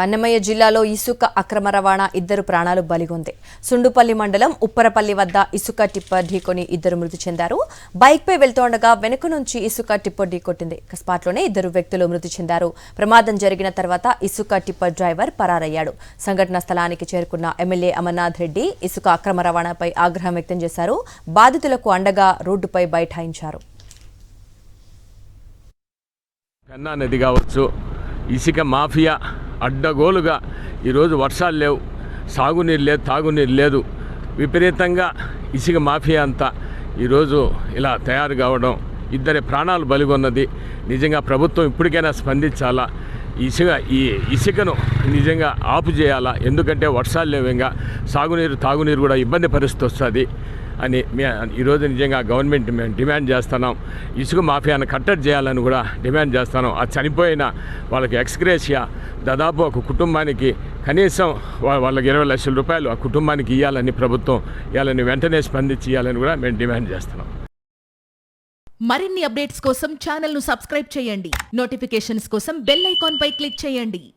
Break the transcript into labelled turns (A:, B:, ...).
A: అన్నమయ్య జిల్లాలో ఇసుక అక్రమ రవాణా ఇద్దరు ప్రాణాలు బలిగొంది. సుండుపల్లి మండలం ఉప్పరపల్లి వద్ద ఇసుక టిప్పర్ ఢీకొని ఇద్దరు మృతి చెందారు. బైక్పై వెళ్తుండగా వెనుక నుంచి ఇసుక టిప్పర్ ఢీకొట్టింది. స్పాట్లోనే ఇద్దరు వ్యక్తులు మృతి చెందారు. ప్రమాదం జరిగిన తర్వాత ఇసుక టిప్పర్ డ్రైవర్ పరారయ్యాడు. సంఘటన స్థలానికి చేరుకున్న ఎమ్మెల్యే అమర్నాథ్ రెడ్డి ఇసుక అక్రమ రవాణాపై ఆగ్రహం వ్యక్తం చేశారు. బాధితులకు అండగా రోడ్డుపై బైఠాయించారు.
B: పెన్నా నది కావచ్చు, ఇసుక మాఫియా అడ్డగోలుగా ఈరోజు వర్షాలు లేవు, సాగునీరు లేదు, తాగునీరు లేదు, విపరీతంగా ఇసుక మాఫియా అంతా ఈరోజు ఇలా తయారు కావడం ఇద్దరి ప్రాణాలు బలిగొన్నది. నిజంగా ప్రభుత్వం ఇప్పటికైనా స్పందించాలా, ఈ ఇసుకను నిజంగా ఆపు చేయాలా. ఎందుకంటే వర్షాలు లేవుగా సాగునీరు తాగునీరు కూడా ఇబ్బంది పరిస్థితి వస్తుంది అని ఈరోజు నిజంగా గవర్నమెంట్ మేము డిమాండ్ చేస్తున్నాం. ఇసుక మాఫియాను కట్టడి చేయాలని కూడా డిమాండ్ చేస్తున్నాం. ఆ చనిపోయిన వాళ్ళకి ఎక్స్గ్రేషియా దాదాపు ఒక కుటుంబానికి కనీసం వాళ్ళకి 20 లక్షల రూపాయలు ఆ కుటుంబానికి ఇవ్వాలని ప్రభుత్వం ఇవ్వాలని వెంటనే స్పందించి ఇవ్వాలని కూడా మేము డిమాండ్ చేస్తున్నాం.
C: మరిన్ని అప్డేట్స్ కోసం ఛానల్ను సబ్స్క్రైబ్ చేయండి. నోటిఫికేషన్స్ కోసం బెల్ ఐకాన్ పై క్లిక్ చేయండి.